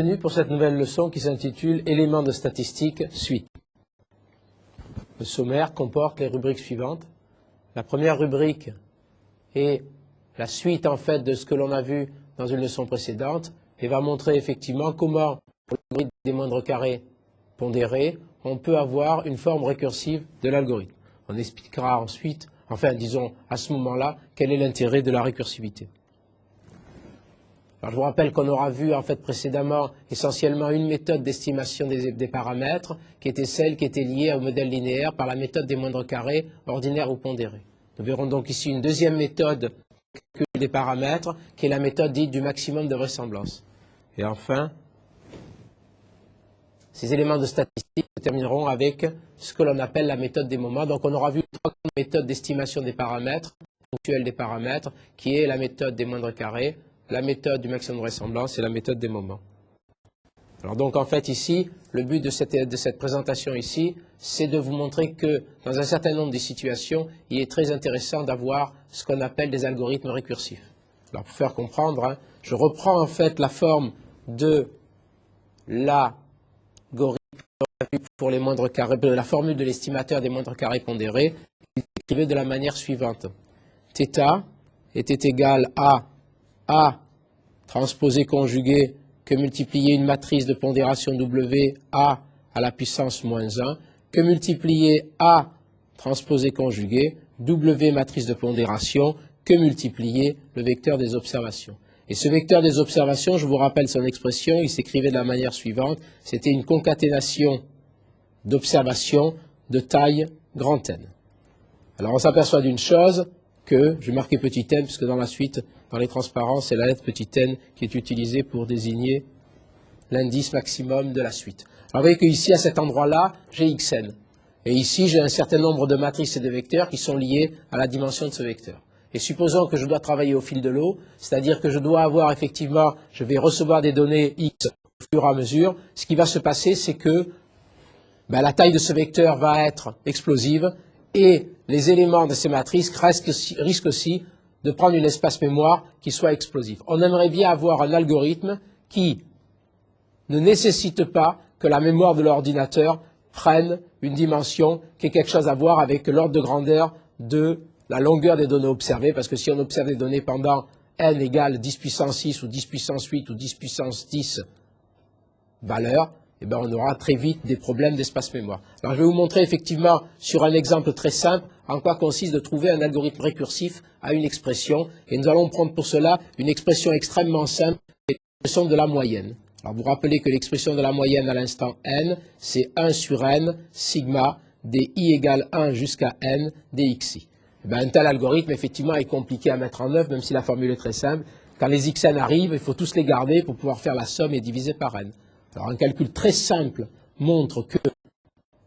Bienvenue pour cette nouvelle leçon qui s'intitule « Éléments de statistique, suite ». Le sommaire comporte les rubriques suivantes. La première rubrique est la suite en fait de ce que l'on a vu dans une leçon précédente et va montrer effectivement comment, pour l'algorithme des moindres carrés pondérés, on peut avoir une forme récursive de l'algorithme. On expliquera ensuite, enfin disons à ce moment-là, quel est l'intérêt de la récursivité. Alors, je vous rappelle qu'on aura vu en fait précédemment essentiellement une méthode d'estimation des paramètres qui était celle qui était liée au modèle linéaire par la méthode des moindres carrés, ordinaires ou pondérés. Nous verrons donc ici une deuxième méthode de calcul des paramètres qui est la méthode dite du maximum de vraisemblance. Et enfin, ces éléments de statistique se termineront avec ce que l'on appelle la méthode des moments. Donc on aura vu trois méthodes d'estimation des paramètres, ponctuels des paramètres, qui est la méthode des moindres carrés, la méthode du maximum de vraisemblance et la méthode des moments. Alors donc en fait ici, le but de cette présentation ici, c'est de vous montrer que dans un certain nombre de situations, il est très intéressant d'avoir ce qu'on appelle des algorithmes récursifs. Alors pour faire comprendre, je reprends en fait la forme de l'algorithme pour les moindres carrés, la formule de l'estimateur des moindres carrés pondérés, il est écrivait de la manière suivante. Θ était égal à A transposé conjugué que multiplier une matrice de pondération W A à la puissance moins 1, que multiplier A transposé conjugué W matrice de pondération, que multiplier le vecteur des observations. Et ce vecteur des observations, je vous rappelle son expression, il s'écrivait de la manière suivante, c'était une concaténation d'observations de taille grand N. Alors on s'aperçoit d'une chose, que, je vais marquer petit n, puisque dans la suite, dans les transparents, c'est la lettre petit n qui est utilisée pour désigner l'indice maximum de la suite. Alors vous voyez qu'ici, à cet endroit-là, j'ai xn. Et ici, j'ai un certain nombre de matrices et de vecteurs qui sont liés à la dimension de ce vecteur. Et supposons que je dois travailler au fil de l'eau, c'est-à-dire que je dois avoir effectivement, je vais recevoir des données x au fur et à mesure. Ce qui va se passer, c'est que la taille de ce vecteur va être explosive et les éléments de ces matrices risquent aussi de prendre une espace mémoire qui soit explosif. On aimerait bien avoir un algorithme qui ne nécessite pas que la mémoire de l'ordinateur prenne une dimension qui ait quelque chose à voir avec l'ordre de grandeur de la longueur des données observées, parce que si on observe des données pendant n égale 10 puissance 6 ou 10 puissance 8 ou 10 puissance 10 valeurs, eh bien, on aura très vite des problèmes d'espace mémoire. Alors, je vais vous montrer effectivement sur un exemple très simple en quoi consiste de trouver un algorithme récursif à une expression. Et nous allons prendre pour cela une expression extrêmement simple, l'expression de la moyenne. Alors, vous rappelez que l'expression de la moyenne à l'instant n, c'est 1 sur n, sigma, des i égale 1 jusqu'à n, des xi. Eh bien, un tel algorithme, effectivement, est compliqué à mettre en œuvre, même si la formule est très simple. Quand les xn arrivent, il faut tous les garder pour pouvoir faire la somme et diviser par n. Alors un calcul très simple montre que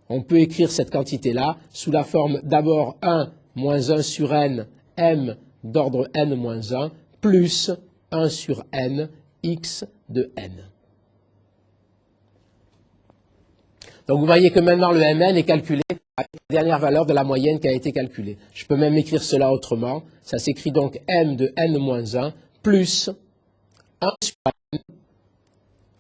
on peut écrire cette quantité-là sous la forme d'abord 1 moins 1 sur n, m d'ordre n moins 1, plus 1 sur n, x de n. Donc vous voyez que maintenant le mn est calculé avec la dernière valeur de la moyenne qui a été calculée. Je peux même écrire cela autrement. Ça s'écrit donc m de n moins 1 plus 1 sur n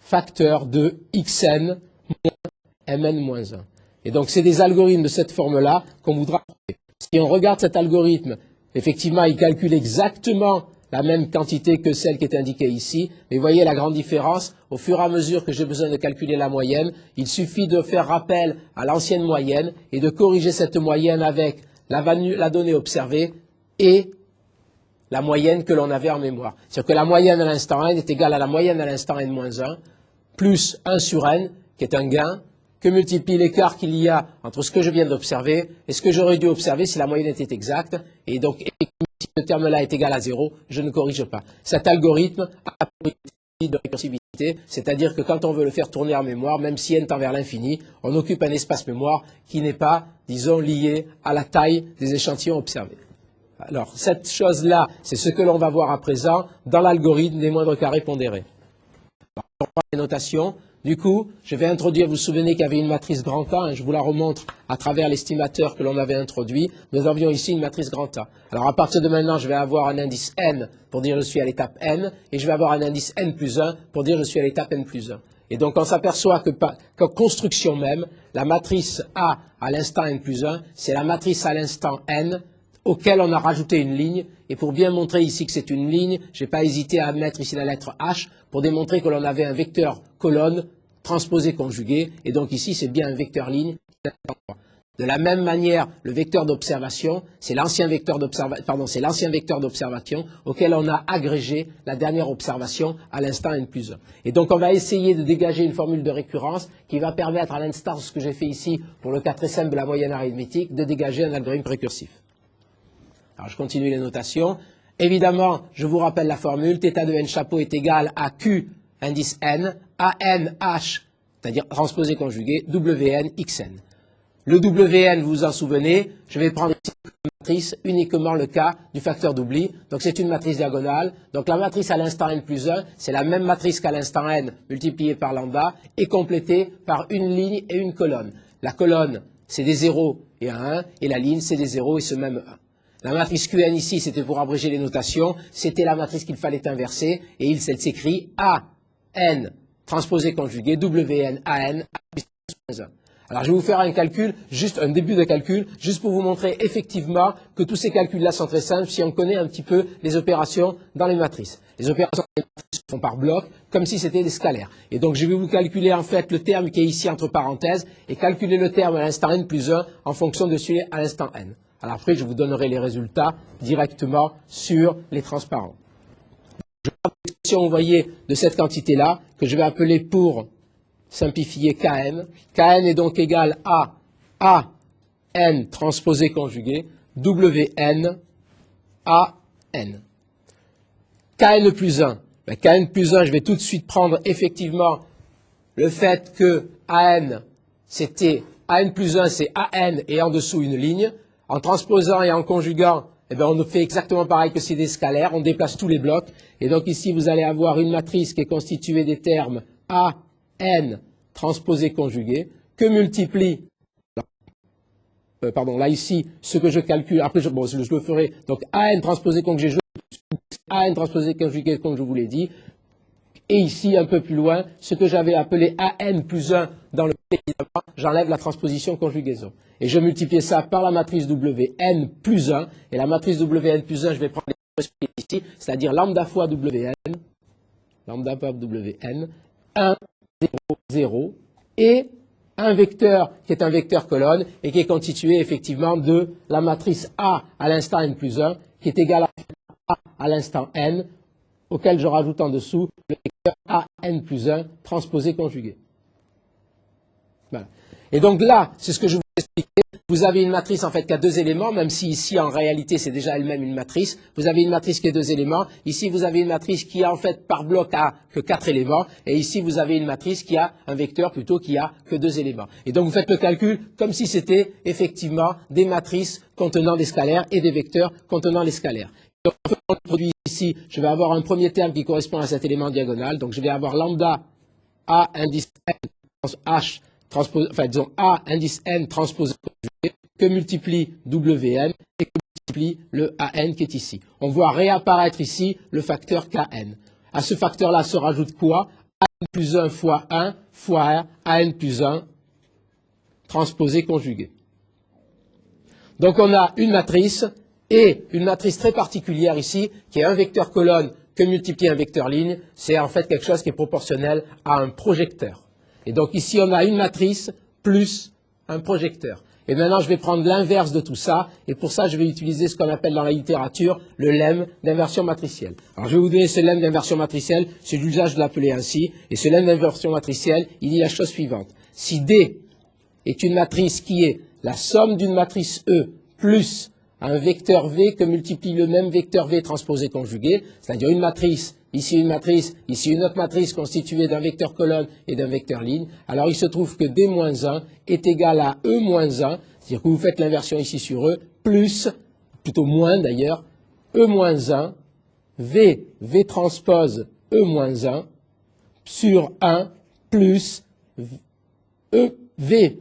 facteur de xn moins mn moins 1. Et donc, c'est des algorithmes de cette forme-là qu'on voudra trouver. Si on regarde cet algorithme, effectivement, il calcule exactement la même quantité que celle qui est indiquée ici. Mais vous voyez la grande différence. Au fur et à mesure que j'ai besoin de calculer la moyenne, il suffit de faire rappel à l'ancienne moyenne et de corriger cette moyenne avec la donnée observée et la moyenne que l'on avait en mémoire. C'est-à-dire que la moyenne à l'instant n est égale à la moyenne à l'instant n-1, plus 1 sur n, qui est un gain, que multiplie l'écart qu'il y a entre ce que je viens d'observer et ce que j'aurais dû observer si la moyenne était exacte. Et donc, si ce terme-là est égal à 0, je ne corrige pas. Cet algorithme a la propriété de récursivité, c'est-à-dire que quand on veut le faire tourner en mémoire, même si n tend vers l'infini, on occupe un espace mémoire qui n'est pas, disons, lié à la taille des échantillons observés. Alors, cette chose-là, c'est ce que l'on va voir à présent dans l'algorithme des moindres carrés pondérés. Alors, on prend les notations Du coup, je vais introduire, vous vous souvenez qu'il y avait une matrice grand A, je vous la remontre à travers l'estimateur que l'on avait introduit. Nous avions ici une matrice grand A. Alors à partir de maintenant, je vais avoir un indice n pour dire je suis à l'étape n, et je vais avoir un indice n plus 1 pour dire je suis à l'étape n plus 1. Et donc on s'aperçoit qu'en construction même, la matrice A à l'instant n plus 1, c'est la matrice à l'instant n auquel on a rajouté une ligne. Et pour bien montrer ici que c'est une ligne, je n'ai pas hésité à mettre ici la lettre H pour démontrer que l'on avait un vecteur colonne transposé conjugué. Et donc ici, c'est bien un vecteur ligne. De la même manière, le vecteur d'observation, c'est l'ancien vecteur d'observation auquel on a agrégé la dernière observation à l'instant n plus 1. Et donc on va essayer de dégager une formule de récurrence qui va permettre, à l'instar de ce que j'ai fait ici pour le cas très simple de la moyenne arithmétique, de dégager un algorithme récursif. Alors je continue les notations. Évidemment, je vous rappelle la formule, θ de n chapeau est égal à Q indice n, à n h, c'est-à-dire transposé conjugué, Wn xn. Le Wn, vous vous en souvenez, je vais prendre ici comme matrice uniquement le cas du facteur d'oubli. Donc c'est une matrice diagonale. Donc la matrice à l'instant n plus 1, c'est la même matrice qu'à l'instant n multipliée par lambda et complétée par une ligne et une colonne. La colonne, c'est des 0 et un 1, et la ligne, c'est des 0 et ce même 1. La matrice Qn ici, c'était pour abréger les notations, c'était la matrice qu'il fallait inverser, et elle s'écrit AN transposé conjugué, WN AN plus 1. Alors je vais vous faire un calcul, juste un début de calcul, juste pour vous montrer effectivement que tous ces calculs-là sont très simples si on connaît un petit peu les opérations dans les matrices. Les opérations dans les matrices se font par bloc, comme si c'était des scalaires. Et donc je vais vous calculer en fait le terme qui est ici entre parenthèses, et calculer le terme à l'instant n plus 1 en fonction de celui à l'instant n. Alors après, je vous donnerai les résultats directement sur les transparents. Je vais prendre l'expression, vous voyez, de cette quantité-là, que je vais appeler pour simplifier Kn. Kn est donc égal à AN transposé conjugué, WN AN. Kn plus 1. Ben, Kn plus 1, je vais tout de suite prendre effectivement le fait que AN, c'était AN plus 1, c'est AN et en dessous une ligne. En transposant et en conjuguant, eh bien, on fait exactement pareil que si des scalaires, on déplace tous les blocs. Et donc ici, vous allez avoir une matrice qui est constituée des termes AN transposé conjugué, que multiplie, là ici, ce que je calcule, après je le ferai, donc AN transposé conjugué, AN transposé conjugué, comme je vous l'ai dit, et ici, un peu plus loin, ce que j'avais appelé AN plus 1 dans le évidemment, j'enlève la transposition conjugaison. Et je multiplie ça par la matrice Wn plus 1. Et la matrice Wn plus 1, je vais prendre les ici, c'est-à-dire lambda fois Wn, 1, 0, 0, et un vecteur qui est un vecteur colonne et qui est constitué effectivement de la matrice A à l'instant n plus 1, qui est égale à l'instant n, auquel je rajoute en dessous le vecteur AN plus 1 transposé conjugué. Voilà. Et donc là, c'est ce que je vous ai expliqué. Vous avez une matrice en fait qui a deux éléments, même si ici en réalité c'est déjà elle-même une matrice. Vous avez une matrice qui a deux éléments. Ici vous avez une matrice qui a en fait par bloc a que 4 éléments. Et ici vous avez une matrice qui a un vecteur plutôt qui a que 2 éléments. Et donc vous faites le calcul comme si c'était effectivement des matrices contenant des scalaires et des vecteurs contenant les scalaires. Donc en produit ici, je vais avoir un premier terme qui correspond à cet élément diagonal. Donc je vais avoir lambda A indice n H transpose, enfin disons A indice n transposé conjugué que multiplie Wn et que multiplie le AN qui est ici. On voit réapparaître ici le facteur Kn. À ce facteur-là se rajoute quoi? AN plus 1 fois 1 fois AN plus 1 transposé conjugué. Donc on a une matrice et une matrice très particulière ici qui est un vecteur colonne que multiplie un vecteur ligne. C'est en fait quelque chose qui est proportionnel à un projecteur. Et donc ici, on a une matrice plus un projecteur. Et maintenant, je vais prendre l'inverse de tout ça. Et pour ça, je vais utiliser ce qu'on appelle dans la littérature le lemme d'inversion matricielle. Alors, je vais vous donner ce lemme d'inversion matricielle. C'est l'usage de l'appeler ainsi. Et ce lemme d'inversion matricielle, il dit la chose suivante. Si D est une matrice qui est la somme d'une matrice E plus un vecteur V que multiplie le même vecteur V transposé conjugué, c'est-à-dire une matrice, ici une autre matrice constituée d'un vecteur colonne et d'un vecteur ligne, alors il se trouve que D-1 est égal à E-1, c'est-à-dire que vous faites l'inversion ici sur E, plus, plutôt moins d'ailleurs, E-1, V transpose E-1 sur 1 plus EV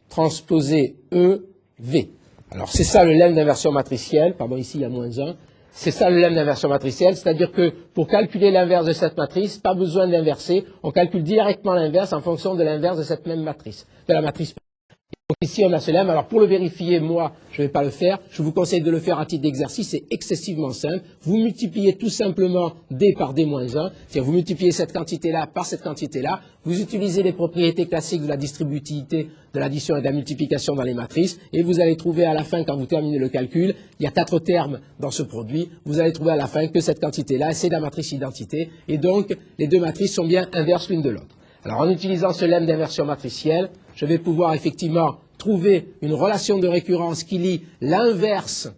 transposé EV. Alors c'est ça le lemme d'inversion matricielle, pardon ici il y a moins 1, c'est ça le lemme d'inversion matricielle, c'est-à-dire que pour calculer l'inverse de cette matrice, pas besoin d'inverser, on calcule directement l'inverse en fonction de l'inverse de cette même matrice, de la matrice. Donc ici on a ce lemme, alors pour le vérifier, moi je ne vais pas le faire, je vous conseille de le faire à titre d'exercice, c'est excessivement simple, vous multipliez tout simplement D par D-1, c'est-à-dire vous multipliez cette quantité-là par cette quantité-là, vous utilisez les propriétés classiques de la distributivité, de l'addition et de la multiplication dans les matrices, et vous allez trouver à la fin, quand vous terminez le calcul, il y a 4 termes dans ce produit, vous allez trouver à la fin que cette quantité-là, c'est la matrice identité, et donc les deux matrices sont bien inverses l'une de l'autre. Alors en utilisant ce lemme d'inversion matricielle, je vais pouvoir effectivement trouver une relation de récurrence qui lie l'inverse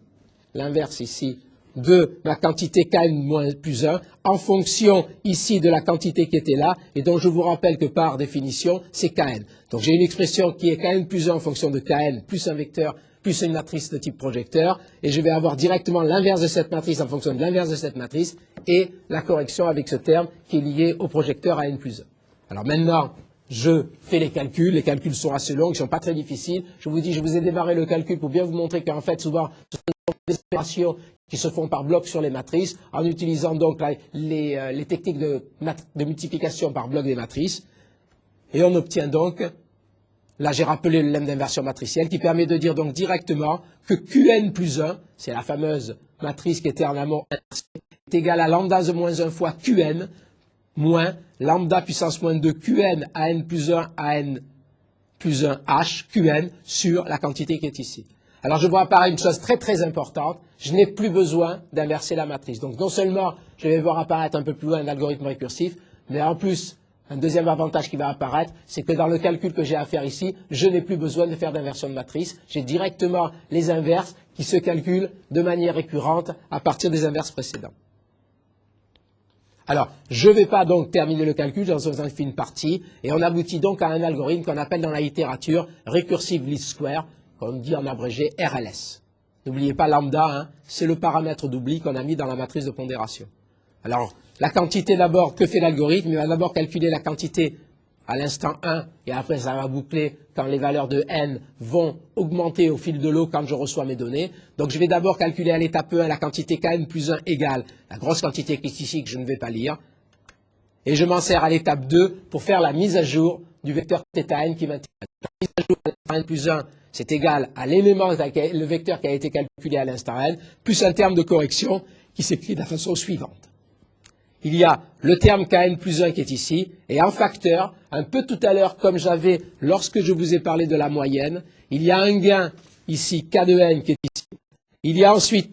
ici, de ma quantité Kn plus 1 en fonction ici de la quantité qui était là et dont je vous rappelle que par définition c'est Kn. Donc j'ai une expression qui est Kn plus 1 en fonction de Kn plus un vecteur plus une matrice de type projecteur et je vais avoir directement l'inverse de cette matrice en fonction de l'inverse de cette matrice et la correction avec ce terme qui est lié au projecteur à n plus 1. Alors maintenant, je fais les calculs sont assez longs, ils ne sont pas très difficiles. Je vous dis, je vous ai démarré le calcul pour bien vous montrer qu'en fait, souvent, ce sont des opérations qui se font par bloc sur les matrices, en utilisant donc les techniques de multiplication par bloc des matrices. Et on obtient donc, là j'ai rappelé le lemme d'inversion matricielle, qui permet de dire donc directement que Qn plus 1, c'est la fameuse matrice qui est éternellement inversée, est égale à lambda de moins 1 fois Qn, moins lambda puissance moins 2 Qn à n plus 1 à n plus 1 h Qn sur la quantité qui est ici. Alors je vois apparaître une chose très très importante, je n'ai plus besoin d'inverser la matrice. Donc non seulement je vais voir apparaître un peu plus loin un algorithme récursif, mais en plus un deuxième avantage qui va apparaître, c'est que dans le calcul que j'ai à faire ici, je n'ai plus besoin de faire d'inversion de matrice, j'ai directement les inverses qui se calculent de manière récurrente à partir des inverses précédents. Alors, je ne vais pas donc terminer le calcul, j'en fais une partie, et on aboutit donc à un algorithme qu'on appelle dans la littérature Recursive Least Square, qu'on dit en abrégé RLS. N'oubliez pas lambda, hein, c'est le paramètre d'oubli qu'on a mis dans la matrice de pondération. Alors, la quantité d'abord, que fait l'algorithme? Il va d'abord calculer la quantité à l'instant 1, et après ça va boucler quand les valeurs de n vont augmenter au fil de l'eau quand je reçois mes données. Donc je vais d'abord calculer à l'étape 1 la quantité Kn plus 1 égale la grosse quantité qui est ici que je ne vais pas lire. Et je m'en sers à l'étape 2 pour faire la mise à jour du vecteur θn qui m'intéresse. La mise à jour à n plus 1, c'est égal à l'élément, le vecteur qui a été calculé à l'instant n, plus un terme de correction qui s'écrit de la façon suivante. Il y a le terme Kn plus 1 qui est ici, et en facteur, un peu tout à l'heure, comme j'avais lorsque je vous ai parlé de la moyenne, il y a un gain ici, K de n qui est ici. Il y a ensuite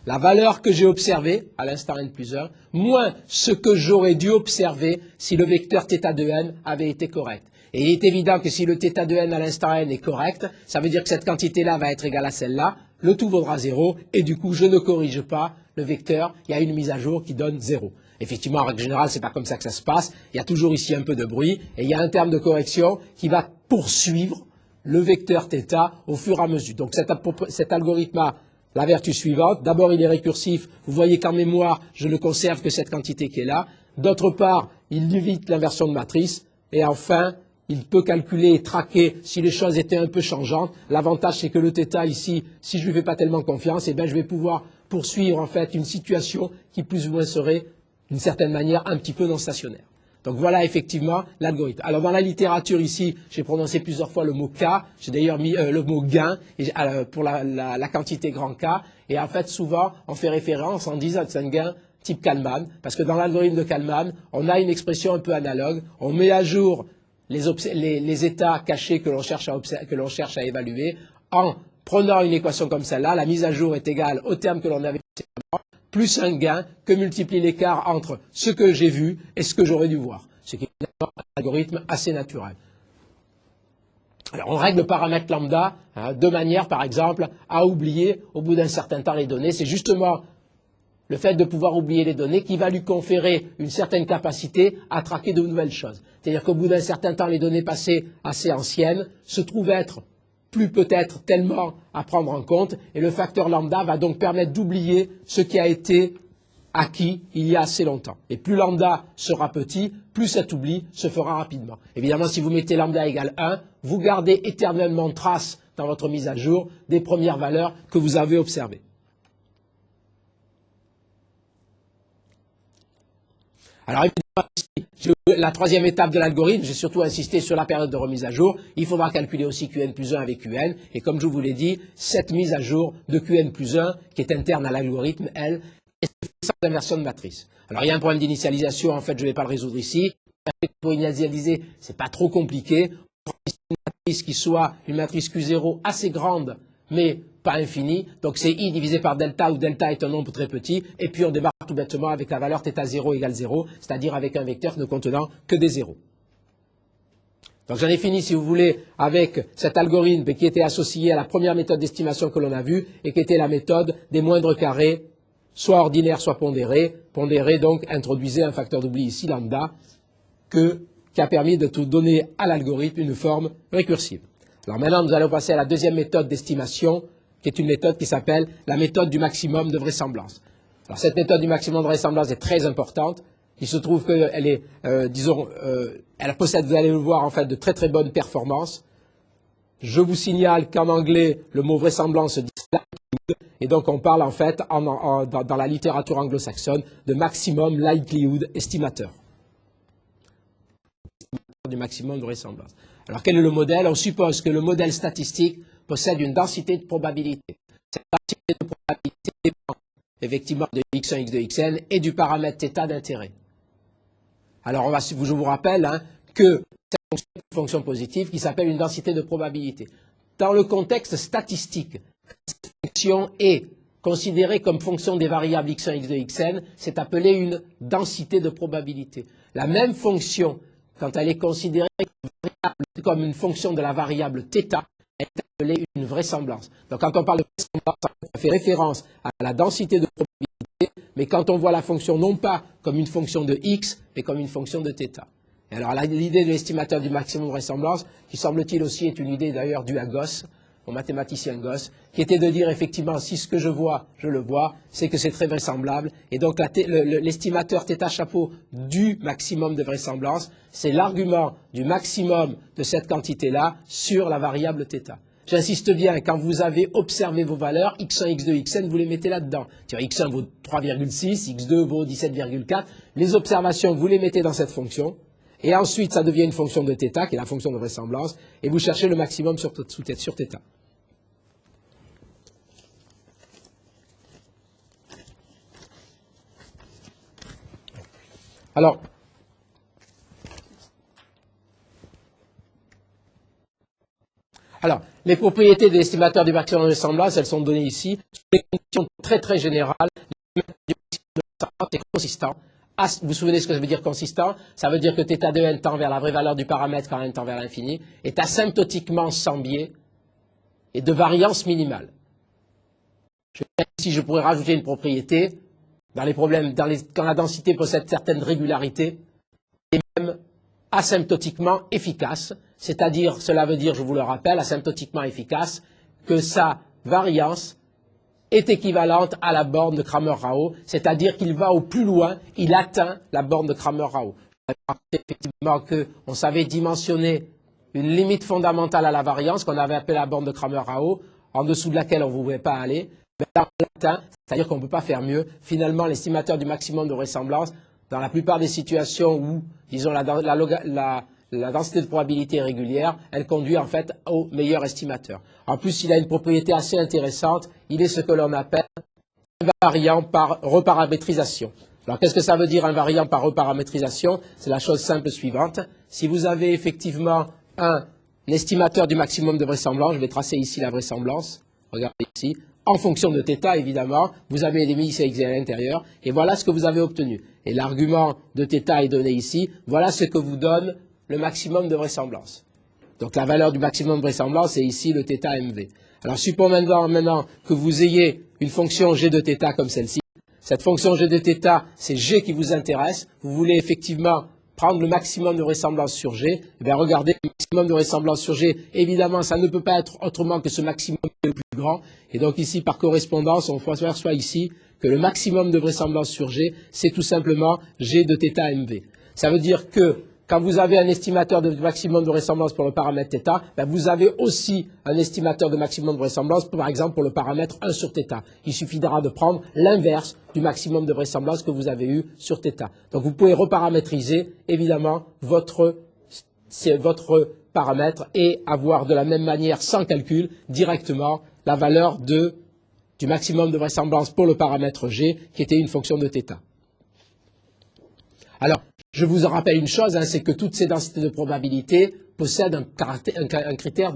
la valeur que j'ai observée, à l'instant n plus 1, moins ce que j'aurais dû observer si le vecteur θ de n avait été correct. Et il est évident que si le θ de n à l'instant n est correct, ça veut dire que cette quantité-là va être égale à celle-là, le tout vaudra 0, et du coup, je ne corrige pas le vecteur, il y a une mise à jour qui donne 0. Effectivement, en règle générale, ce n'est pas comme ça que ça se passe. Il y a toujours ici un peu de bruit et il y a un terme de correction qui va poursuivre le vecteur θ au fur et à mesure. Donc cet algorithme a la vertu suivante. D'abord, il est récursif. Vous voyez qu'en mémoire, je ne conserve que cette quantité qui est là. D'autre part, il évite l'inversion de matrice. Et enfin, il peut calculer et traquer si les choses étaient un peu changeantes. L'avantage, c'est que le θ ici, si je ne lui fais pas tellement confiance, eh bien, je vais pouvoir poursuivre en fait une situation qui plus ou moins serait d'une certaine manière, un petit peu non stationnaire. Donc voilà effectivement l'algorithme. Alors dans la littérature ici, j'ai prononcé plusieurs fois le mot K, j'ai d'ailleurs mis le mot gain pour la quantité grand K, et en fait souvent on fait référence en disant que c'est un gain type Kalman, parce que dans l'algorithme de Kalman, on a une expression un peu analogue, on met à jour les états cachés que l'on cherche à évaluer en prenant une équation comme celle-là, la mise à jour est égale au terme que l'on avait plus un gain que multiplie l'écart entre ce que j'ai vu et ce que j'aurais dû voir. Ce qui est un algorithme assez naturel. Alors on règle le paramètre lambda de manière, par exemple, à oublier au bout d'un certain temps les données. C'est justement le fait de pouvoir oublier les données qui va lui conférer une certaine capacité à traquer de nouvelles choses. C'est-à-dire qu'au bout d'un certain temps, les données passées assez anciennes se trouvent être plus peut-être tellement à prendre en compte, et le facteur lambda va donc permettre d'oublier ce qui a été acquis il y a assez longtemps. Et plus lambda sera petit, plus cet oubli se fera rapidement. Évidemment, si vous mettez lambda égale 1, vous gardez éternellement trace dans votre mise à jour des premières valeurs que vous avez observées. Alors évidemment, la troisième étape de l'algorithme, j'ai surtout insisté sur la période de remise à jour. Il faudra calculer aussi Qn plus 1 avec Qn. Et comme je vous l'ai dit, cette mise à jour de Qn plus 1, qui est interne à l'algorithme, elle, est sans inversion de matrice. Alors il y a un problème d'initialisation, en fait, je ne vais pas le résoudre ici. Pour initialiser, ce n'est pas trop compliqué. On prend une matrice qui soit une matrice Q0 assez grande, mais pas infinie. Donc c'est I divisé par delta, où delta est un nombre très petit. Et puis on démarre tout bêtement avec la valeur θ0 égale 0, c'est-à-dire avec un vecteur ne contenant que des zéros. Donc j'en ai fini, si vous voulez, avec cet algorithme qui était associé à la première méthode d'estimation que l'on a vue et qui était la méthode des moindres carrés, soit ordinaires, soit pondérés. Pondérés, donc, introduisait un facteur d'oubli ici, lambda, qui a permis de tout donner à l'algorithme une forme récursive. Alors maintenant, nous allons passer à la deuxième méthode d'estimation, qui est une méthode qui s'appelle la méthode du maximum de vraisemblance. Alors cette méthode du maximum de vraisemblance est très importante. Il se trouve qu'elle est, elle possède, vous allez le voir, en fait, de très très bonnes performances. Je vous signale qu'en anglais, le mot vraisemblance dit likelihood, et donc on parle en fait, dans la littérature anglo-saxonne, de maximum likelihood estimateur. Du maximum de vraisemblance. Alors quel est le modèle? On suppose que le modèle statistique possède une densité de probabilité. Cette densité de probabilité dépend effectivement de x1, x2, xn et du paramètre θ d'intérêt. Alors je vous rappelle que c'est une fonction positive qui s'appelle une densité de probabilité. Dans le contexte statistique, cette fonction est considérée comme fonction des variables x1, x2, xn, c'est appelé une densité de probabilité. La même fonction, quand elle est considérée comme une fonction de la variable θ, elle est appelée une vraisemblance. Donc quand on parle de vraisemblance, ça fait référence à la densité de probabilité, mais quand on voit la fonction non pas comme une fonction de x, mais comme une fonction de θ. Et alors l'idée de l'estimateur du maximum de vraisemblance, qui semble-t-il aussi est une idée d'ailleurs due à Gauss, au mathématicien Gauss, qui était de dire effectivement si ce que je vois, je le vois, c'est que c'est très vraisemblable. Et donc l'estimateur θ chapeau du maximum de vraisemblance, c'est l'argument du maximum de cette quantité-là sur la variable θ. J'insiste bien, quand vous avez observé vos valeurs, x1, x2, xn, vous les mettez là-dedans. x1 vaut 3,6, x2 vaut 17,4. Les observations, vous les mettez dans cette fonction. Et ensuite, ça devient une fonction de θ, qui est la fonction de vraisemblance, et vous cherchez le maximum sur θ. Alors, les propriétés de l'estimateur du maximum de vraisemblance, elles sont données ici. Sur les conditions très très générales, l'estimateur du maximum de vraisemblance est consistant. Vous vous souvenez ce que ça veut dire consistant? Ça veut dire que θ de n tend vers la vraie valeur du paramètre quand n tend vers l'infini, est asymptotiquement sans biais et de variance minimale. Ici, je pourrais rajouter une propriété dans les problèmes, quand la densité possède certaines régularités, et même asymptotiquement efficace, c'est-à-dire, cela veut dire, je vous le rappelle, asymptotiquement efficace, que sa variance est équivalente à la borne de Cramer-Rao, c'est-à-dire qu'il va au plus loin, il atteint la borne de Cramer-Rao. Effectivement qu'on savait dimensionner une limite fondamentale à la variance qu'on avait appelée la borne de Cramer-Rao, en dessous de laquelle on ne pouvait pas aller. Mais là, on l'atteint, c'est-à-dire qu'on ne peut pas faire mieux. Finalement, l'estimateur du maximum de vraisemblance, dans la plupart des situations où, disons, la densité de probabilité est régulière, elle conduit en fait au meilleur estimateur. En plus, il a une propriété assez intéressante, il est ce que l'on appelle invariant par reparamétrisation. Alors, qu'est-ce que ça veut dire invariant par reparamétrisation? C'est la chose simple suivante. Si vous avez effectivement un estimateur du maximum de vraisemblance, je vais tracer ici la vraisemblance, regardez ici, en fonction de θ évidemment, vous avez des x et x à l'intérieur, et voilà ce que vous avez obtenu. Et l'argument de θ est donné ici, voilà ce que vous donne le maximum de vraisemblance. Donc la valeur du maximum de vraisemblance est ici le θmv. Alors supposons maintenant que vous ayez une fonction g de θ comme celle-ci. Cette fonction g de θ, c'est g qui vous intéresse. Vous voulez effectivement prendre le maximum de vraisemblance sur g. Eh bien regardez, le maximum de vraisemblance sur g, évidemment ça ne peut pas être autrement que ce maximum qui est le plus grand. Et donc ici par correspondance, on s'aperçoit ici que le maximum de vraisemblance sur G, c'est tout simplement G de θ mv. Ça veut dire que quand vous avez un estimateur de maximum de vraisemblance pour le paramètre θ, ben vous avez aussi un estimateur de maximum de vraisemblance, par exemple, pour le paramètre 1 sur θ. Il suffira de prendre l'inverse du maximum de vraisemblance que vous avez eu sur θ. Donc vous pouvez reparamétriser, évidemment, votre paramètre et avoir de la même manière, sans calcul, directement la valeur du maximum de vraisemblance pour le paramètre G, qui était une fonction de θ. Alors, je vous en rappelle une chose, c'est que toutes ces densités de probabilité possèdent un critère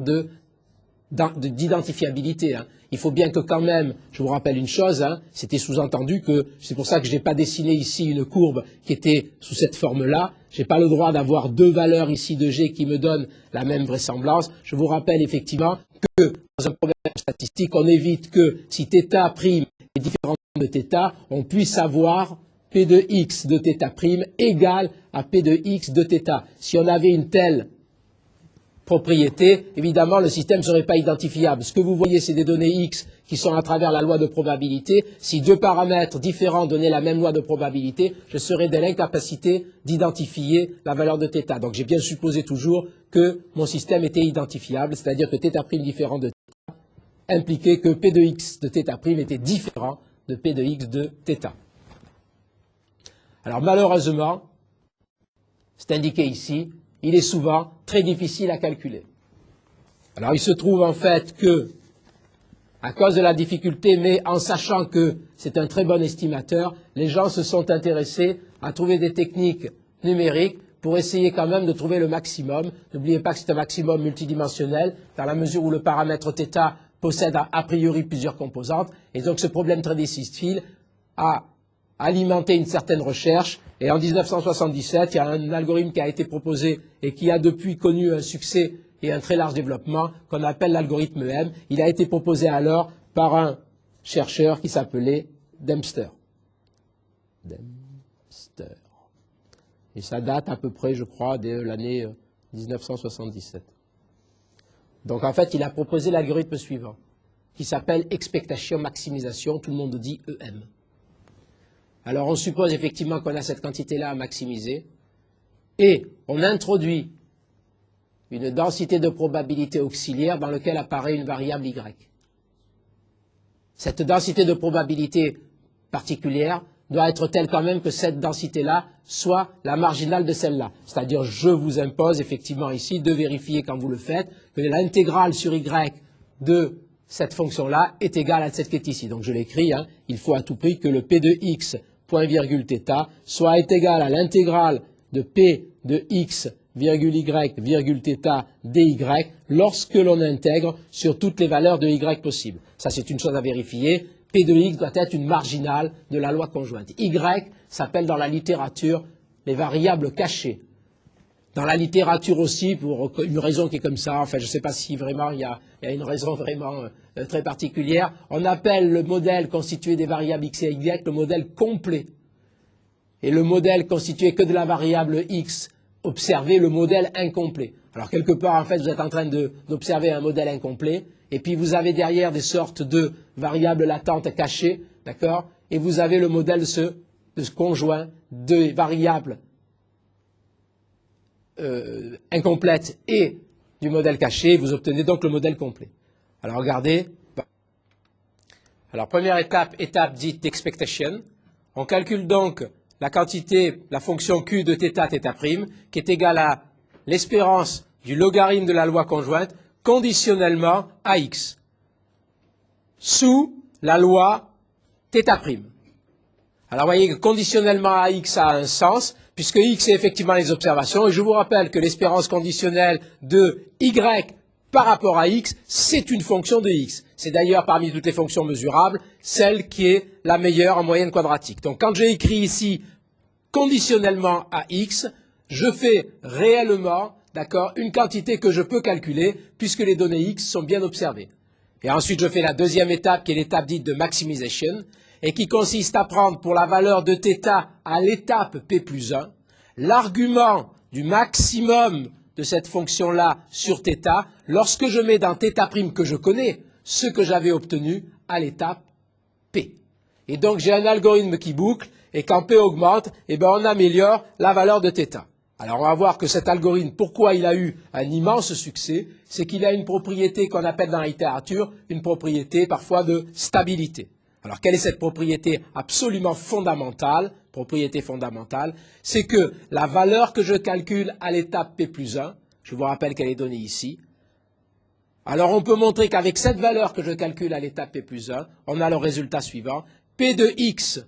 d'identifiabilité. Il faut bien que quand même, je vous rappelle une chose, c'était sous-entendu que, c'est pour ça que je n'ai pas dessiné ici une courbe qui était sous cette forme-là, je n'ai pas le droit d'avoir deux valeurs ici de G qui me donnent la même vraisemblance. Je vous rappelle effectivement que dans un problème statistique, on évite que si θ' est différent de θ, on puisse avoir P de x de θ' égale à P de x de θ. Si on avait une telle propriété, évidemment, le système ne serait pas identifiable. Ce que vous voyez, c'est des données x qui sont à travers la loi de probabilité. Si deux paramètres différents donnaient la même loi de probabilité, je serais dans l'incapacité d'identifier la valeur de θ. Donc j'ai bien supposé toujours que mon système était identifiable, c'est-à-dire que θ' différent de θ impliquait que P de x de θ' était différent de P de x de θ. Alors malheureusement, c'est indiqué ici, il est souvent très difficile à calculer. Alors il se trouve en fait que, à cause de la difficulté, mais en sachant que c'est un très bon estimateur, les gens se sont intéressés à trouver des techniques numériques pour essayer quand même de trouver le maximum. N'oubliez pas que c'est un maximum multidimensionnel, dans la mesure où le paramètre θ possède a priori plusieurs composantes, et donc ce problème très difficile a alimenter une certaine recherche, et en 1977, il y a un algorithme qui a été proposé et qui a depuis connu un succès et un très large développement, qu'on appelle l'algorithme M. Il a été proposé alors par un chercheur qui s'appelait Dempster. Et ça date à peu près, je crois, de l'année 1977. Donc en fait, il a proposé l'algorithme suivant, qui s'appelle expectation maximisation, tout le monde dit EM. Alors on suppose effectivement qu'on a cette quantité-là à maximiser et on introduit une densité de probabilité auxiliaire dans laquelle apparaît une variable y. Cette densité de probabilité particulière doit être telle quand même que cette densité-là soit la marginale de celle-là. C'est-à-dire je vous impose effectivement ici de vérifier quand vous le faites que l'intégrale sur y de cette fonction-là est égale à cette qui est ici. Donc je l'écris, il faut à tout prix que le P de x point virgule θ soit égal à l'intégrale de P de x virgule y virgule θ dy lorsque l'on intègre sur toutes les valeurs de y possibles. Ça c'est une chose à vérifier. P de x doit être une marginale de la loi conjointe. Y s'appelle dans la littérature les variables cachées. Dans la littérature aussi, pour une raison qui est comme ça, enfin je ne sais pas si vraiment il y a une raison vraiment très particulière, on appelle le modèle constitué des variables x et y le modèle complet. Et le modèle constitué que de la variable x observé, le modèle incomplet. Alors quelque part en fait vous êtes en train d'observer un modèle incomplet, et puis vous avez derrière des sortes de variables latentes cachées, d'accord, et vous avez le modèle de ce conjoint de variables incomplète et du modèle caché, vous obtenez donc le modèle complet. Alors regardez, alors première étape dite d'expectation, on calcule donc la quantité, la fonction Q de θ', qui est égale à l'espérance du logarithme de la loi conjointe conditionnellement à x, sous la loi θ'. Alors vous voyez que conditionnellement à x a un sens, puisque x est effectivement les observations, et je vous rappelle que l'espérance conditionnelle de y par rapport à x, c'est une fonction de x. C'est d'ailleurs parmi toutes les fonctions mesurables, celle qui est la meilleure en moyenne quadratique. Donc quand j'ai écrit ici conditionnellement à x, je fais réellement, d'accord, une quantité que je peux calculer, puisque les données x sont bien observées. Et ensuite je fais la deuxième étape, qui est l'étape dite de maximisation, et qui consiste à prendre pour la valeur de θ à l'étape p plus 1, l'argument du maximum de cette fonction-là sur θ, lorsque je mets dans θ' que je connais, ce que j'avais obtenu à l'étape p. Et donc j'ai un algorithme qui boucle, et quand P augmente, eh ben, on améliore la valeur de θ. Alors on va voir que cet algorithme, pourquoi il a eu un immense succès, c'est qu'il a une propriété qu'on appelle dans la littérature une propriété parfois de stabilité. Alors quelle est cette propriété absolument fondamentale? Propriété fondamentale, c'est que la valeur que je calcule à l'étape P plus 1, je vous rappelle qu'elle est donnée ici, alors on peut montrer qu'avec cette valeur que je calcule à l'étape P plus 1, on a le résultat suivant, P de x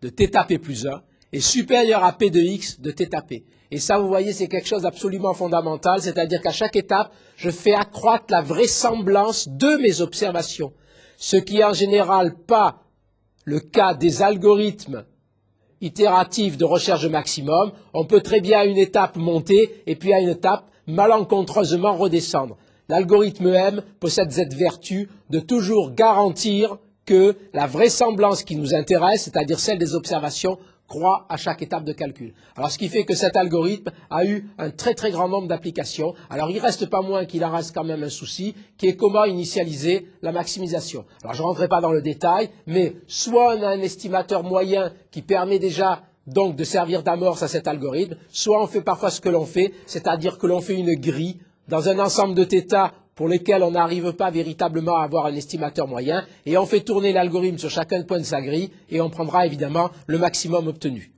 de θP plus 1 est supérieur à P de x de θP. Et ça, vous voyez, c'est quelque chose d'absolument fondamental, c'est-à-dire qu'à chaque étape, je fais accroître la vraisemblance de mes observations, ce qui est en général pas le cas des algorithmes itératifs de recherche de maximum. On peut très bien à une étape monter et puis à une étape malencontreusement redescendre. L'algorithme M possède cette vertu de toujours garantir que la vraisemblance qui nous intéresse, c'est-à-dire celle des observations, croît à chaque étape de calcul. Alors ce qui fait que cet algorithme a eu un très très grand nombre d'applications. Alors il ne reste pas moins qu'il en reste quand même un souci, qui est comment initialiser la maximisation. Alors je ne rentrerai pas dans le détail, mais soit on a un estimateur moyen qui permet déjà donc de servir d'amorce à cet algorithme, soit on fait parfois ce que l'on fait, c'est-à-dire que l'on fait une grille dans un ensemble de θ pour lesquels on n'arrive pas véritablement à avoir un estimateur moyen, et on fait tourner l'algorithme sur chacun point de sa grille, et on prendra évidemment le maximum obtenu.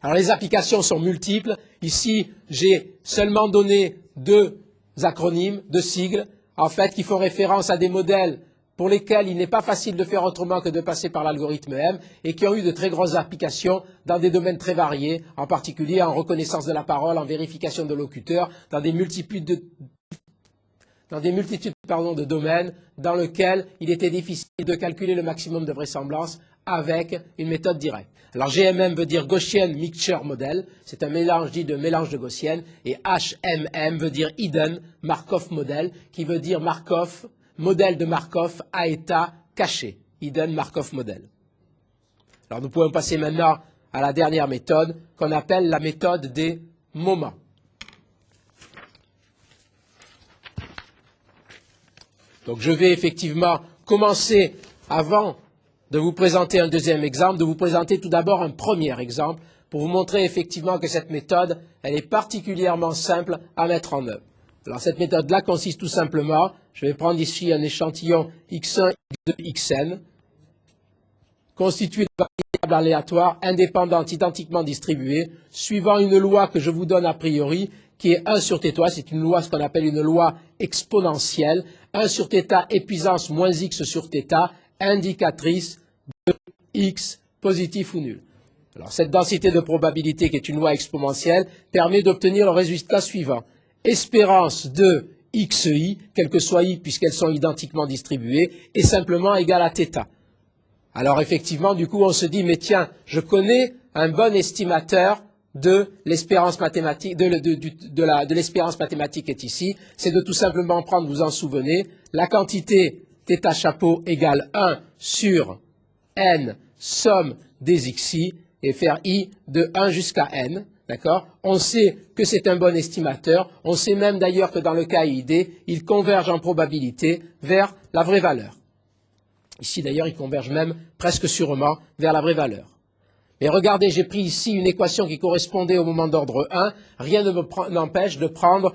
Alors les applications sont multiples. Ici, j'ai seulement donné deux acronymes, deux sigles, en fait, qui font référence à des modèles pour lesquels il n'est pas facile de faire autrement que de passer par l'algorithme M, et qui ont eu de très grosses applications dans des domaines très variés, en particulier en reconnaissance de la parole, en vérification de locuteurs, dans des multitudes de domaines dans lesquels il était difficile de calculer le maximum de vraisemblance avec une méthode directe. Alors GMM veut dire Gaussian Mixture Model, c'est un mélange dit de mélange de gaussienne, et HMM veut dire Hidden Markov Model, qui veut dire Markov, modèle de Markov à état caché, Hidden Markov Model. Alors nous pouvons passer maintenant à la dernière méthode qu'on appelle la méthode des moments. Donc je vais effectivement commencer, avant de vous présenter un deuxième exemple, de vous présenter tout d'abord un premier exemple pour vous montrer effectivement que cette méthode, elle est particulièrement simple à mettre en œuvre. Alors cette méthode-là consiste tout simplement, je vais prendre ici un échantillon x1, x2, xn, constitué de variables aléatoires, indépendantes, identiquement distribuées, suivant une loi que je vous donne a priori, qui est 1 sur θ, c'est une loi, ce qu'on appelle une loi exponentielle, 1 sur θ et puissance moins x sur θ, indicatrice de x positif ou nul. Alors cette densité de probabilité, qui est une loi exponentielle, permet d'obtenir le résultat suivant. Espérance de xi, quel que soit i, puisqu'elles sont identiquement distribuées, est simplement égale à θ. Alors effectivement, du coup, on se dit, mais tiens, je connais un bon estimateur de l'espérance mathématique, de l'espérance mathématique est ici, c'est de tout simplement prendre, vous en souvenez, la quantité θ chapeau égale 1 sur n somme des xi et faire i de 1 jusqu'à n. D'accord? On sait que c'est un bon estimateur. On sait même d'ailleurs que dans le cas ID, il converge en probabilité vers la vraie valeur. Ici d'ailleurs, il converge même presque sûrement vers la vraie valeur. Mais regardez, j'ai pris ici une équation qui correspondait au moment d'ordre 1. Rien ne m'empêche de prendre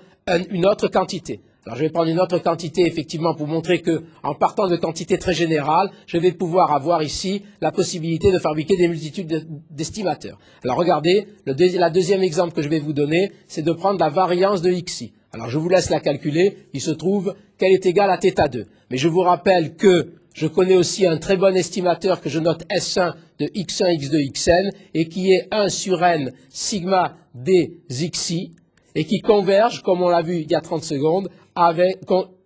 une autre quantité. Alors je vais prendre une autre quantité effectivement pour montrer que, en partant de quantités très générales, je vais pouvoir avoir ici la possibilité de fabriquer des multitudes d'estimateurs. Alors regardez, la deuxième exemple que je vais vous donner, c'est de prendre la variance de xi. Alors je vous laisse la calculer, il se trouve qu'elle est égale à θ2. Mais je vous rappelle que je connais aussi un très bon estimateur que je note S1 de x1, x2, xn, et qui est 1 sur n sigma des xi, et qui converge, comme on l'a vu il y a 30 secondes,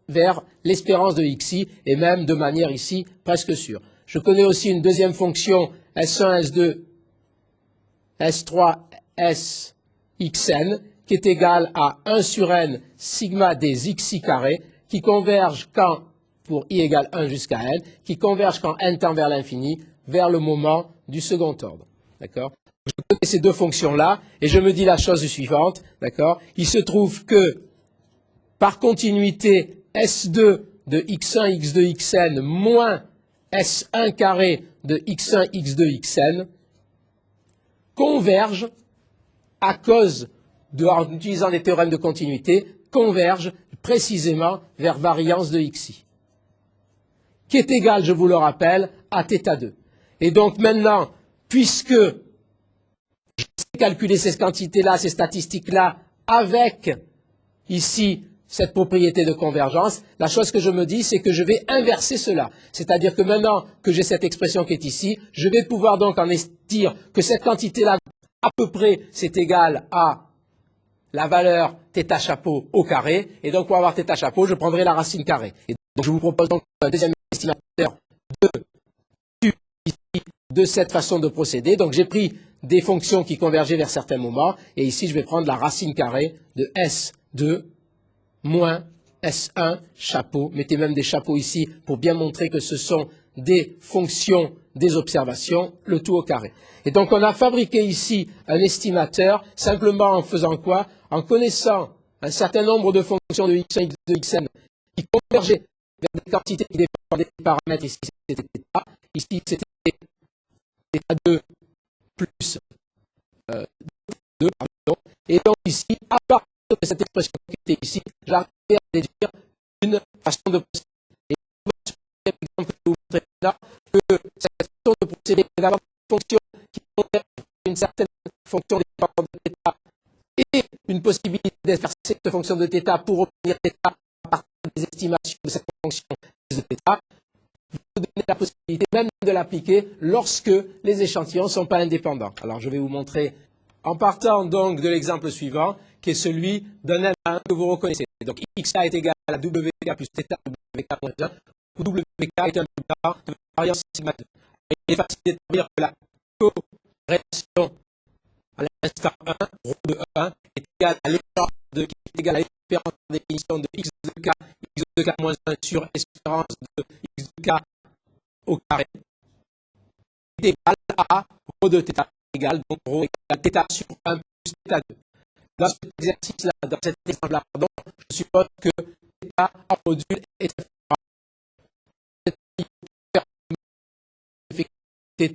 vers l'espérance de xi, et même de manière ici presque sûre. Je connais aussi une deuxième fonction S1, S2, S3, S, xn, qui est égale à 1 sur n sigma des xi carré, qui converge quand, pour i égale 1 jusqu'à n, qui converge quand n tend vers l'infini, vers le moment du second ordre. D'accord? Je connais ces deux fonctions-là, et je me dis la chose suivante, d'accord? Il se trouve que, par continuité, S2 de x1, x2, xn moins S1 carré de x1, x2, xn convergent à cause en utilisant les théorèmes de continuité, convergent précisément vers variance de xi, qui est égal, je vous le rappelle, à θ2. Et donc maintenant, puisque je sais calculer ces quantités-là, ces statistiques-là, avec ici cette propriété de convergence, la chose que je me dis, c'est que je vais inverser cela. C'est-à-dire que maintenant que j'ai cette expression qui est ici, je vais pouvoir donc en dire que cette quantité-là, à peu près, c'est égal à la valeur θ chapeau au carré. Et donc, pour avoir θ chapeau, je prendrai la racine carrée. Et donc, je vous propose donc un deuxième estimateur de cette façon de procéder. Donc, j'ai pris des fonctions qui convergeaient vers certains moments. Et ici, je vais prendre la racine carrée de S2 moins S1 chapeau. Mettez même des chapeaux ici pour bien montrer que ce sont des fonctions des observations, le tout au carré. Et donc on a fabriqué ici un estimateur simplement en faisant quoi? En connaissant un certain nombre de fonctions de x1, x2, xn qui convergeaient vers des quantités qui dépendaient des paramètres. Ici c'était θ, ici c'était θ2 plus 2, pardon. Et donc ici, à partir de cette expression qui était ici, j'arrive à déduire une façon de procéder. Et on va sur l'exemple que je vous montrerai là, que cette façon de procéder est d'avoir une fonction qui converge une certaine fonction dépendante de θ et une possibilité d'inverser cette fonction de θ pour obtenir θ à partir des estimations de cette fonction de θ, vous donnez la possibilité même de l'appliquer lorsque les échantillons ne sont pas indépendants. Alors je vais vous montrer en partant donc de l'exemple suivant, qui est celui d'un L1 que vous reconnaissez. Donc xk est égal à wk plus θ wk moins 1, où wk est un bulletin de variance sigma 2. Il est facile d'établir que la corrélation à l'instant 1, ρ de 1, est égale à l'espérance de qui est égale à l'espérance de définition de x de k moins 1 sur espérance de x de k au carré, est égal à ρ de θ égale donc ρ égale θ sur 1 plus θ2. Dans cet exercice-là, dans cet exemple-là, pardon, je suppose que θ en module est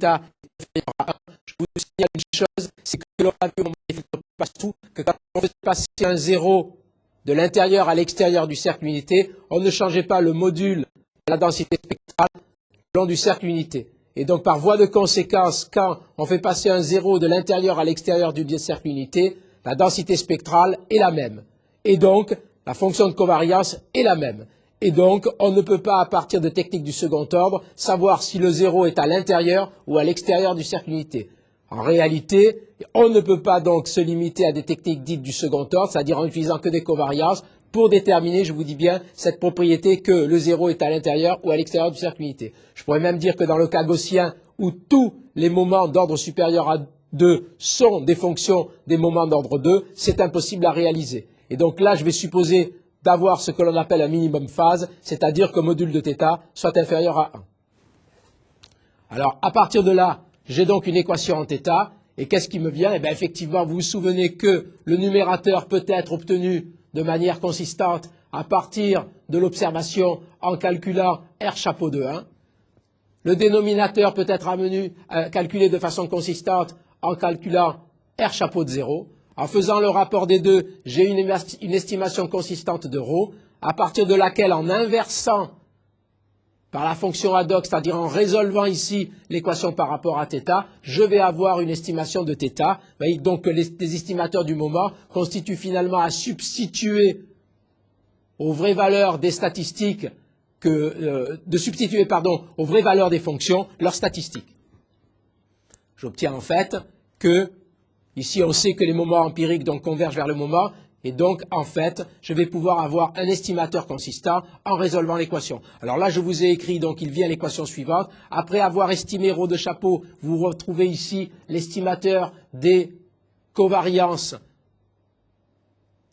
inférieur à 1. Je vous signale une chose, c'est que l'on a vu au moment des filtres passe-tout, que quand on faisait passer un 0 de l'intérieur à l'extérieur du cercle unité, on ne changeait pas le module de la densité spectrale le long du cercle unité. Et donc, par voie de conséquence, quand on fait passer un 0 de l'intérieur à l'extérieur du cercle unité, la densité spectrale est la même. Et donc, la fonction de covariance est la même. Et donc, on ne peut pas, à partir de techniques du second ordre, savoir si le 0 est à l'intérieur ou à l'extérieur du cercle unité. En réalité, on ne peut pas donc se limiter à des techniques dites du second ordre, c'est-à-dire en utilisant que des covariances, pour déterminer, je vous dis bien, cette propriété que le 0 est à l'intérieur ou à l'extérieur du cercle unité. Je pourrais même dire que dans le cas gaussien, où tous les moments d'ordre supérieur à 2 sont des fonctions des moments d'ordre 2, c'est impossible à réaliser. Et donc là, je vais supposer d'avoir ce que l'on appelle un minimum phase, c'est-à-dire que module de θ soit inférieur à 1. Alors, à partir de là, j'ai donc une équation en θ, et qu'est-ce qui me vient? Eh bien, effectivement, vous vous souvenez que le numérateur peut être obtenu de manière consistante à partir de l'observation en calculant R chapeau de 1. Le dénominateur peut être calculé de façon consistante en calculant R chapeau de 0. En faisant le rapport des deux, j'ai une estimation consistante de ρ, à partir de laquelle, en inversant par la fonction ad hoc, c'est-à-dire en résolvant ici l'équation par rapport à θ, je vais avoir une estimation de θ. Donc les estimateurs du moment constituent finalement à substituer aux vraies valeurs des statistiques, aux vraies valeurs des fonctions leurs statistiques. J'obtiens en fait que, ici on sait que les moments empiriques donc convergent vers le moment, et donc, en fait, je vais pouvoir avoir un estimateur consistant en résolvant l'équation. Alors là, je vous ai écrit, donc il vient l'équation suivante. Après avoir estimé ρ de chapeau, vous retrouvez ici l'estimateur des covariances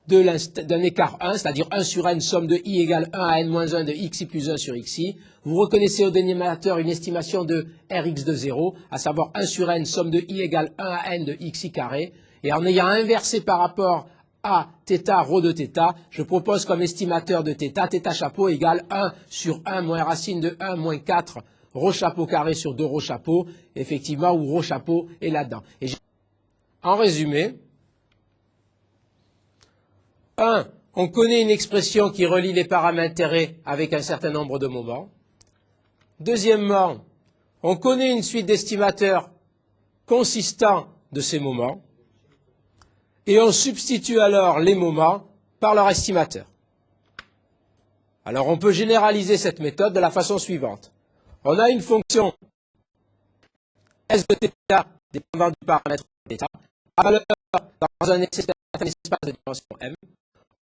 d'un écart 1, c'est-à-dire 1 sur n, somme de i égale 1 à n-1 de xi plus 1 sur xi. Vous reconnaissez au dénominateur une estimation de rx de 0, à savoir 1 sur n, somme de i égale 1 à n de xi carré. Et en ayant inversé par rapport à θ, ρ de θ, je propose comme estimateur de θ, θ chapeau égale 1 sur 1 moins racine de 1 moins 4 rho chapeau carré sur 2 rho chapeau, effectivement, où rho chapeau est là-dedans. En résumé, 1. On connaît une expression qui relie les paramètres intérêts avec un certain nombre de moments. Deuxièmement, on connaît une suite d'estimateurs consistant de ces moments. Et on substitue alors les moments par leur estimateur. Alors on peut généraliser cette méthode de la façon suivante. On a une fonction S de θ dépendant du paramètre θ, à valeur dans un certain espace de dimension M.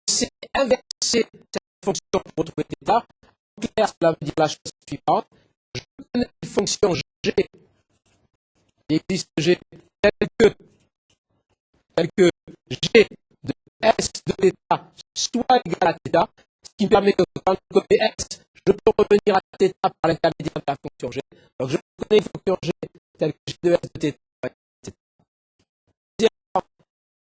On sait inverser cette fonction pour retrouver θ. En clair, cela veut dire la chose suivante. Je connais une fonction G, qui existe G, telle que G de S de θ soit égal à θ, ce qui me permet que quand je connais S, je peux revenir à θ par l'intermédiaire de la fonction G. Donc je connais une fonction G telle que G de S de θ. Je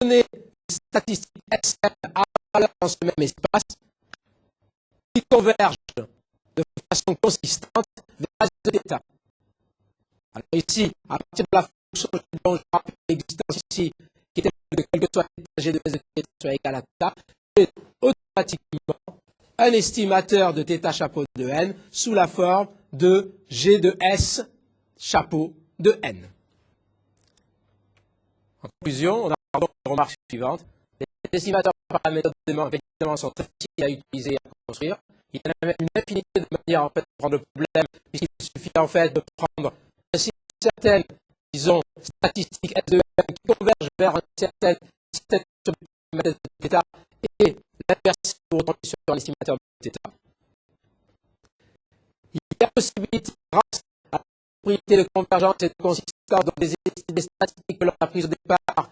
connais une statistique Sn à valeur dans ce même espace qui converge de façon consistante vers S de θ. Alors ici, à partir de la fonction dont je rappelle l'existence ici, qui est que quel que soit θ, G de S de θ soit égal à θ, j'ai automatiquement un estimateur de θ chapeau de n sous la forme de G de S chapeau de n. En conclusion, on a donc les remarques suivantes. Les estimateurs par la méthode de Desmond évidemment sont très faciles à utiliser et à construire. Il y en a même une infinité de manières en fait, de prendre le problème, puisqu'il suffit en fait de prendre certaines, disons, statistiques S de n qui convergent vers une certaine méthode de θ et l'inverser pour retomber sur l'estimateur de θ. Il y a possibilité, grâce à la propriété de convergence et de consistance dans des statistiques que l'on a prises au départ,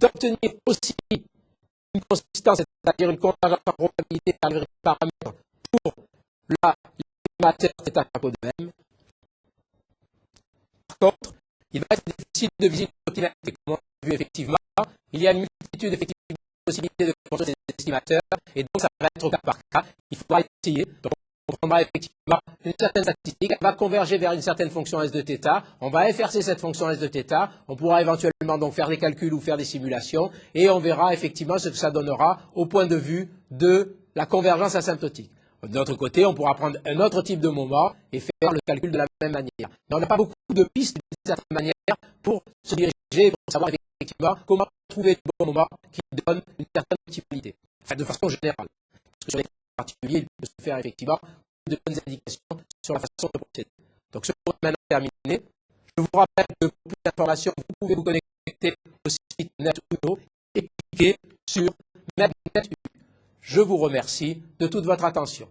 d'obtenir aussi une consistance, c'est-à-dire une convergence en probabilité par les paramètres pour l'estimateur θ chapeau de m. Par contre, il va être difficile de viser l'optimalité. Comme on a vu effectivement, il y a une multitude effectivement de possibilités de construire des estimateurs, et donc ça va être au cas par cas. Il faudra essayer. Donc on prendra effectivement une certaine statistique, elle va converger vers une certaine fonction S de θ, on va effacer cette fonction S de θ, on pourra éventuellement donc faire des calculs ou faire des simulations, et on verra effectivement ce que ça donnera au point de vue de la convergence asymptotique. De l'autre côté, on pourra prendre un autre type de moment et faire le calcul de la même manière. Mais on n'a pas beaucoup de pistes d'une certaine manière pour se diriger et pour savoir effectivement comment trouver le bon moment qui donne une certaine optimalité. Enfin, de façon générale. Parce que sur les cas particuliers, il peut se faire effectivement de bonnes indications sur la façon de procéder. Donc, ce cours est maintenant terminé. Je vous rappelle que pour plus d'informations, vous pouvez vous connecter au site NetUno et cliquer sur MedNetU. Je vous remercie de toute votre attention.